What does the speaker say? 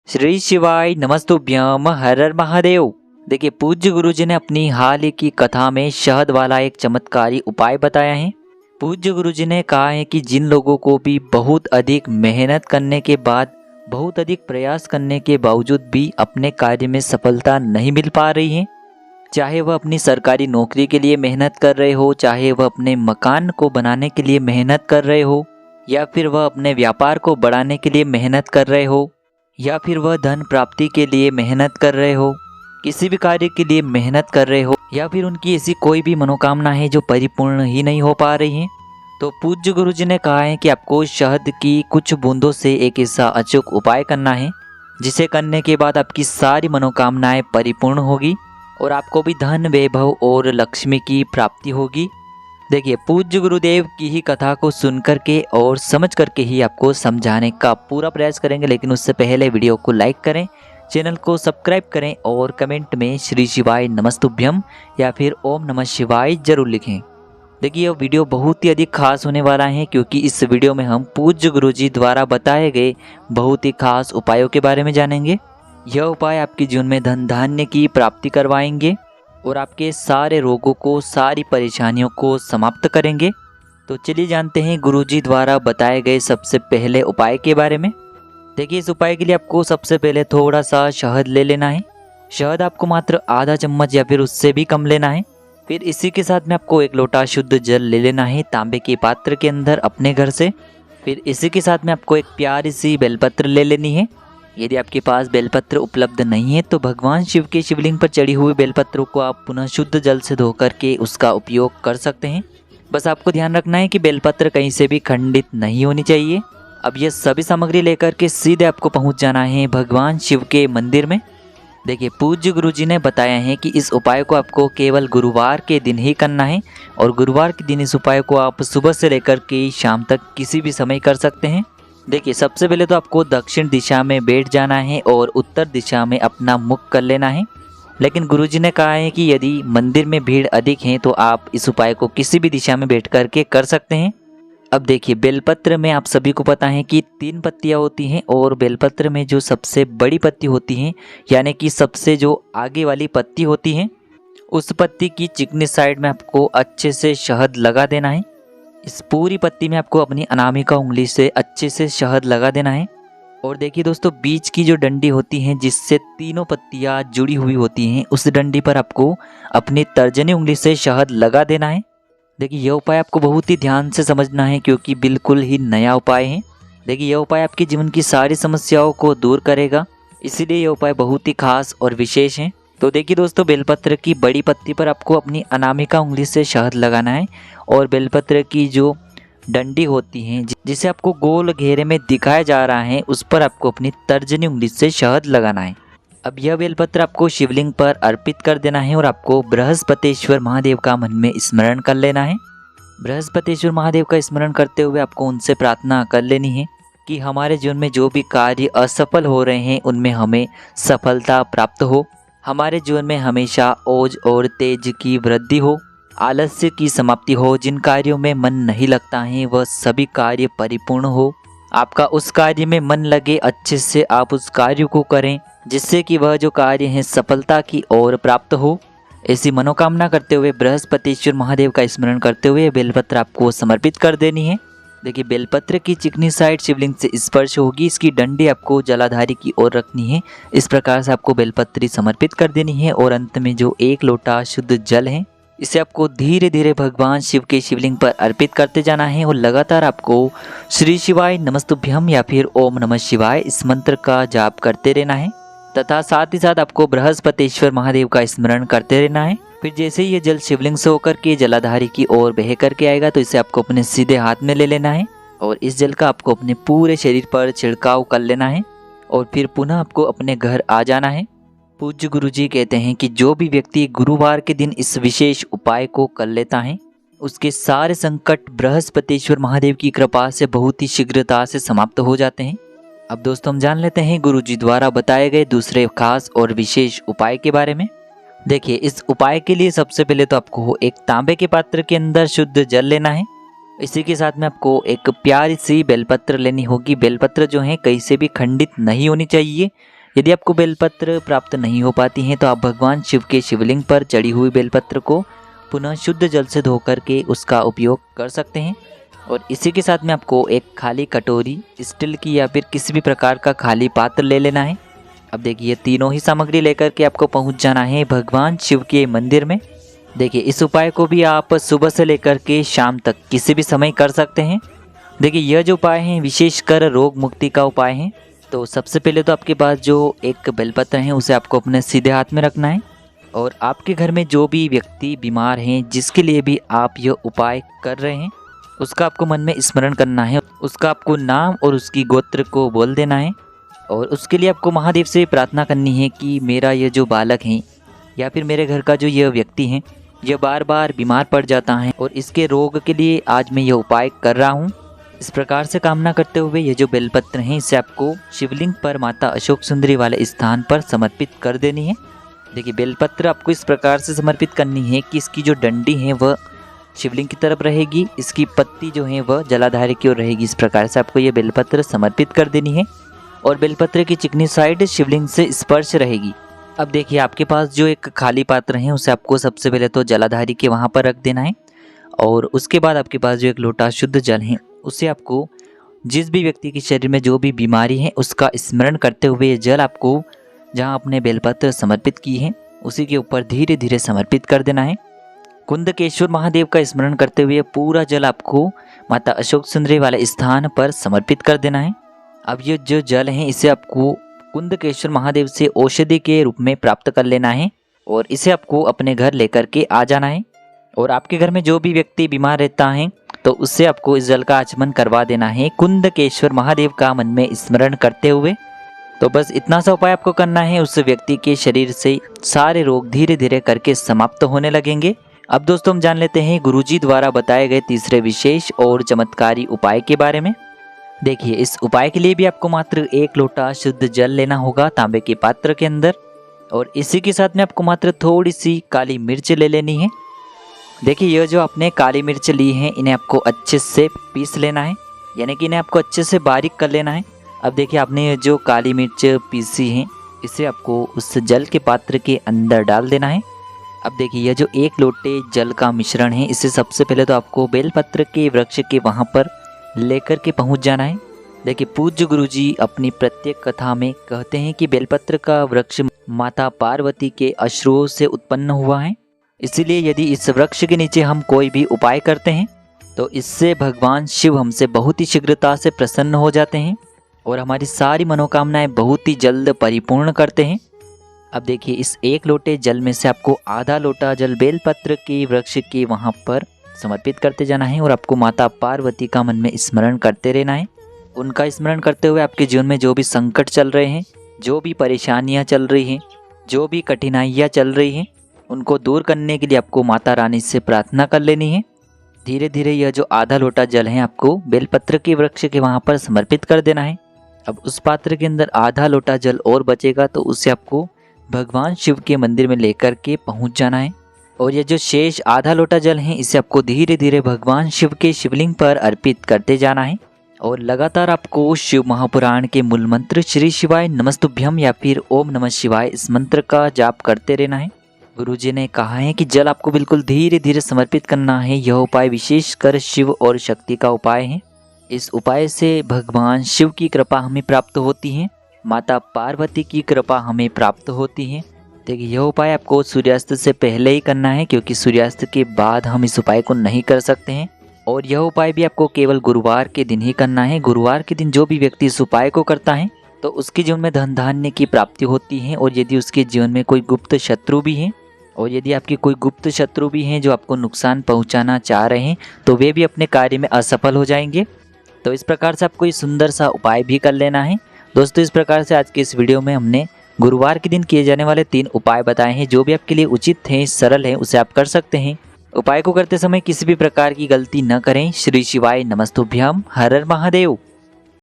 श्री शिवाय नमस्तुभ्यम हर हर महादेव। देखिए, पूज्य गुरुजी ने अपनी हाल ही की कथा में शहद वाला एक चमत्कारी उपाय बताया है। पूज्य गुरुजी ने कहा है कि जिन लोगों को भी बहुत अधिक मेहनत करने के बाद, बहुत अधिक प्रयास करने के बावजूद भी अपने कार्य में सफलता नहीं मिल पा रही है, चाहे वह अपनी सरकारी नौकरी के लिए मेहनत कर रहे हो, चाहे वह अपने मकान को बनाने के लिए मेहनत कर रहे हो, या फिर वह अपने व्यापार को बढ़ाने के लिए मेहनत कर रहे हो, या फिर वह धन प्राप्ति के लिए मेहनत कर रहे हो, किसी भी कार्य के लिए मेहनत कर रहे हो, या फिर उनकी ऐसी कोई भी मनोकामना है जो परिपूर्ण ही नहीं हो पा रही है, तो पूज्य गुरुजी ने कहा है कि आपको शहद की कुछ बूंदों से एक ऐसा अचूक उपाय करना है जिसे करने के बाद आपकी सारी मनोकामनाएं परिपूर्ण होगी और आपको भी धन, वैभव और लक्ष्मी की प्राप्ति होगी। देखिए, पूज्य गुरुदेव की ही कथा को सुन करके और समझ करके ही आपको समझाने का पूरा प्रयास करेंगे, लेकिन उससे पहले वीडियो को लाइक करें, चैनल को सब्सक्राइब करें और कमेंट में श्री शिवाय नमस्तुभ्यम या फिर ओम नमः शिवाय जरूर लिखें। देखिए, यह वीडियो बहुत ही अधिक खास होने वाला है क्योंकि इस वीडियो में हम पूज्य गुरुजी द्वारा बताए गए बहुत ही खास उपायों के बारे में जानेंगे। यह उपाय आपके जीवन में धन धान्य की प्राप्ति करवाएंगे और आपके सारे रोगों को, सारी परेशानियों को समाप्त करेंगे। तो चलिए जानते हैं गुरुजी द्वारा बताए गए सबसे पहले उपाय के बारे में। देखिए, इस उपाय के लिए आपको सबसे पहले थोड़ा सा शहद ले लेना है। शहद आपको मात्र आधा चम्मच या फिर उससे भी कम लेना है। फिर इसी के साथ में आपको एक लोटा शुद्ध जल ले लेना है तांबे के पात्र के अंदर अपने घर से। फिर इसी के साथ में आपको एक प्यारी सी बेलपत्र ले लेनी है। यदि आपके पास बेलपत्र उपलब्ध नहीं है तो भगवान शिव के शिवलिंग पर चढ़ी हुई बेलपत्रों को आप पुनः शुद्ध जल से धो करके उसका उपयोग कर सकते हैं। बस आपको ध्यान रखना है कि बेलपत्र कहीं से भी खंडित नहीं होनी चाहिए। अब यह सभी सामग्री लेकर के सीधे आपको पहुंच जाना है भगवान शिव के मंदिर में। देखिए, पूज्य गुरुजी ने बताया है कि इस उपाय को आपको केवल गुरुवार के दिन ही करना है और गुरुवार के दिन इस उपाय को आप सुबह से लेकर के शाम तक किसी भी समय कर सकते हैं। देखिए, सबसे पहले तो आपको दक्षिण दिशा में बैठ जाना है और उत्तर दिशा में अपना मुख कर लेना है। लेकिन गुरुजी ने कहा है कि यदि मंदिर में भीड़ अधिक है तो आप इस उपाय को किसी भी दिशा में बैठ करके कर सकते हैं। अब देखिए, बेलपत्र में आप सभी को पता है कि 3 पत्तियां होती हैं और बेलपत्र में जो सबसे बड़ी पत्ती होती है, यानी कि सबसे जो आगे वाली पत्ती होती है, उस पत्ती की चिकनी साइड में आपको अच्छे से शहद लगा देना है। इस पूरी पत्ती में आपको अपनी अनामिका उंगली से अच्छे से शहद लगा देना है। और देखिए दोस्तों, बीच की जो डंडी होती है जिससे तीनों पत्तियां जुड़ी हुई होती हैं, उस डंडी पर आपको अपनी तर्जनी उंगली से शहद लगा देना है। देखिए, यह उपाय आपको बहुत ही ध्यान से समझना है क्योंकि बिल्कुल ही नया उपाय है। देखिए, यह उपाय आपके जीवन की सारी समस्याओं को दूर करेगा, इसीलिए यह उपाय बहुत ही खास और विशेष है। तो देखिए दोस्तों, बेलपत्र की बड़ी पत्ती पर आपको अपनी अनामिका उंगली से शहद लगाना है और बेलपत्र की जो डंडी होती है जिसे आपको गोल घेरे में दिखाया जा रहा है, उस पर आपको अपनी तर्जनी उंगली से शहद लगाना है। अब यह बेलपत्र आपको शिवलिंग पर अर्पित कर देना है और आपको बृहस्पतेश्वर महादेव का मन में स्मरण कर लेना है। बृहस्पतेश्वर महादेव का स्मरण करते हुए आपको उनसे प्रार्थना कर लेनी है कि हमारे जीवन में जो भी कार्य असफल हो रहे हैं उनमें हमें सफलता प्राप्त हो, हमारे जीवन में हमेशा ओज और तेज की वृद्धि हो, आलस्य की समाप्ति हो, जिन कार्यों में मन नहीं लगता है वह सभी कार्य परिपूर्ण हो, आपका उस कार्य में मन लगे, अच्छे से आप उस कार्य को करें जिससे कि वह जो कार्य है सफलता की ओर प्राप्त हो। ऐसी मनोकामना करते हुए बृहस्पतेश्वर महादेव का स्मरण करते हुए बेलपत्र आपको समर्पित कर देनी है। देखिए, बेलपत्र की चिकनी साइड शिवलिंग से स्पर्श होगी, इसकी डंडी आपको जलाधारी की ओर रखनी है। इस प्रकार से आपको बेलपत्री समर्पित कर देनी है और अंत में जो 1 लोटा शुद्ध जल है, इसे आपको धीरे धीरे भगवान शिव के शिवलिंग पर अर्पित करते जाना है और लगातार आपको श्री शिवाय नमस्तुभ्यम या फिर ओम नमः शिवाय इस मंत्र का जाप करते रहना है तथा साथ ही साथ आपको बृहस्पतेश्वर महादेव का स्मरण करते रहना है। फिर जैसे ही ये जल शिवलिंग से होकर के जलाधारी की ओर बह करके आएगा तो इसे आपको अपने सीधे हाथ में ले लेना है और इस जल का आपको अपने पूरे शरीर पर छिड़काव कर लेना है और फिर पुनः आपको अपने घर आ जाना है। पूज्य गुरुजी कहते हैं कि जो भी व्यक्ति गुरुवार के दिन इस विशेष उपाय को कर लेता है उसके सारे संकट बृहस्पतेश्वर महादेव की कृपा से बहुत ही शीघ्रता से समाप्त हो जाते हैं। अब दोस्तों, हम जान लेते हैं गुरुजी द्वारा बताए गए दूसरे खास और विशेष उपाय के बारे में। देखिए, इस उपाय के लिए सबसे पहले तो आपको एक तांबे के पात्र के अंदर शुद्ध जल लेना है इसी के साथ में आपको एक प्यारी सी बेलपत्र लेनी होगी। बेलपत्र जो है कहीं से भी खंडित नहीं होनी चाहिए। यदि आपको बेलपत्र प्राप्त नहीं हो पाती हैं तो आप भगवान शिव के शिवलिंग पर चढ़ी हुई बेलपत्र को पुनः शुद्ध जल से धो करके उसका उपयोग कर सकते हैं। और इसी के साथ में आपको एक खाली कटोरी, स्टील की या फिर किसी भी प्रकार का खाली पात्र ले लेना है। अब देखिए ये तीनों ही सामग्री लेकर के आपको पहुंच जाना है भगवान शिव के मंदिर में। देखिए इस उपाय को भी आप सुबह से लेकर के शाम तक किसी भी समय कर सकते हैं। देखिए यह जो उपाय हैं विशेषकर रोग मुक्ति का उपाय है। तो सबसे पहले तो आपके पास जो एक बेलपत्र है उसे आपको अपने सीधे हाथ में रखना है और आपके घर में जो भी व्यक्ति बीमार हैं जिसके लिए भी आप यह उपाय कर रहे हैं उसका आपको मन में स्मरण करना है। उसका आपको नाम और उसकी गोत्र को बोल देना है और उसके लिए आपको महादेव से प्रार्थना करनी है कि मेरा यह जो बालक है या फिर मेरे घर का जो यह व्यक्ति है यह बार बार बीमार पड़ जाता है और इसके रोग के लिए आज मैं यह उपाय कर रहा हूँ। इस प्रकार से कामना करते हुए ये जो बेलपत्र हैं इसे आपको शिवलिंग पर माता अशोक सुंदरी वाले स्थान पर समर्पित कर देनी है। देखिए बेलपत्र आपको इस प्रकार से समर्पित करनी है कि इसकी जो डंडी है वह शिवलिंग की तरफ रहेगी, इसकी पत्ती जो है वह जलाधार की ओर रहेगी। इस प्रकार से आपको ये बेलपत्र समर्पित कर देनी है और बेलपत्र की चिकनी साइड शिवलिंग से स्पर्श रहेगी। अब देखिए आपके पास जो एक खाली पात्र है उसे आपको सबसे पहले तो जलाधारी के वहाँ पर रख देना है और उसके बाद आपके पास जो एक लोटा शुद्ध जल है उसे आपको जिस भी व्यक्ति के शरीर में जो भी बीमारी है उसका स्मरण करते हुए ये जल आपको जहाँ आपने बेलपत्र समर्पित की है उसी के ऊपर धीरे धीरे समर्पित कर देना है। कुंदकेश्वर महादेव का स्मरण करते हुए पूरा जल आपको माता अशोक सुंदरी वाले स्थान पर समर्पित कर देना है। अब ये जो जल है इसे आपको कुंदकेश्वर महादेव से औषधि के रूप में प्राप्त कर लेना है और इसे आपको अपने घर लेकर के आ जाना है। और आपके घर में जो भी व्यक्ति बीमार रहता है तो उससे आपको इस जल का आचमन करवा देना है कुंदकेश्वर महादेव का मन में स्मरण करते हुए। तो बस इतना सा उपाय आपको करना है, उस व्यक्ति के शरीर से सारे रोग धीरे धीरे करके समाप्त होने लगेंगे। अब दोस्तों हम जान लेते हैं गुरुजी द्वारा बताए गए तीसरे विशेष और चमत्कारी उपाय के बारे में। देखिए इस उपाय के लिए भी आपको मात्र 1 लोटा शुद्ध जल लेना होगा तांबे के पात्र के अंदर और इसी के साथ में आपको मात्र थोड़ी सी काली मिर्च ले लेनी है। देखिए यह जो आपने काली मिर्च ली है इन्हें आपको अच्छे से पीस लेना है, यानी कि इन्हें आपको अच्छे से बारीक कर लेना है। अब देखिए आपने ये जो काली मिर्च पीसी है इसे आपको उस जल के पात्र के अंदर डाल देना है। अब देखिए यह जो 1 लोटे जल का मिश्रण है इसे सबसे पहले तो आपको बेलपत्र के वृक्ष के वहाँ पर लेकर के पहुँच जाना है। देखिए पूज्य गुरुजी अपनी प्रत्येक कथा में कहते हैं कि बेलपत्र का वृक्ष माता पार्वती के अश्रुओं से उत्पन्न हुआ है, इसीलिए यदि इस वृक्ष के नीचे हम कोई भी उपाय करते हैं तो इससे भगवान शिव हमसे बहुत ही शीघ्रता से प्रसन्न हो जाते हैं और हमारी सारी मनोकामनाएं बहुत ही जल्द परिपूर्ण करते हैं। अब देखिए इस 1 लोटे जल में से आपको आधा लोटा जल बेलपत्र के वृक्ष के वहाँ पर समर्पित करते जाना है और आपको माता पार्वती का मन में स्मरण करते रहना है। उनका स्मरण करते हुए आपके जीवन में जो भी संकट चल रहे हैं, जो भी परेशानियाँ चल रही हैं, जो भी कठिनाइयाँ चल रही हैं, उनको दूर करने के लिए आपको माता रानी से प्रार्थना कर लेनी है। धीरे धीरे यह जो आधा लोटा जल है आपको बेलपत्र के वृक्ष के वहाँ पर समर्पित कर देना है। अब उस पात्र के अंदर आधा लोटा जल और बचेगा तो उसे आपको भगवान शिव के मंदिर में लेकर के पहुँच जाना है और यह जो शेष आधा लोटा जल है इसे आपको धीरे धीरे भगवान शिव के शिवलिंग पर अर्पित करते जाना है और लगातार आपको शिव महापुराण के मूल मंत्र श्री शिवाय नमस्तुभ्यम या फिर ओम नमः शिवाय इस मंत्र का जाप करते रहना है। गुरुजी ने कहा है कि जल आपको बिल्कुल धीरे धीरे समर्पित करना है। यह उपाय विशेषकर शिव और शक्ति का उपाय है। इस उपाय से भगवान शिव की कृपा हमें प्राप्त होती है, माता पार्वती की कृपा हमें प्राप्त होती है। देखिए यह उपाय आपको सूर्यास्त से पहले ही करना है क्योंकि सूर्यास्त के बाद हम इस उपाय को नहीं कर सकते हैं और यह उपाय भी आपको केवल गुरुवार के दिन ही करना है। गुरुवार के दिन जो भी व्यक्ति इस उपाय को करता है तो उसके जीवन में धन धान्य की प्राप्ति होती है और यदि उसके जीवन में कोई गुप्त शत्रु भी है और यदि आपके कोई गुप्त शत्रु भी हैं जो आपको नुकसान पहुंचाना चाह रहे हैं तो वे भी अपने कार्य में असफल हो जाएंगे। तो इस प्रकार से आपको ये सुंदर सा उपाय भी कर लेना है। दोस्तों इस प्रकार से आज के इस वीडियो में हमने गुरुवार के दिन किए जाने वाले 3 उपाय बताए हैं जो भी आपके लिए उचित हैं, सरल हैं, उसे आप कर सकते हैं। उपाय को करते समय किसी भी प्रकार की गलती न करें। श्री शिवाय नमस्तुभ्यम। हर हर महादेव।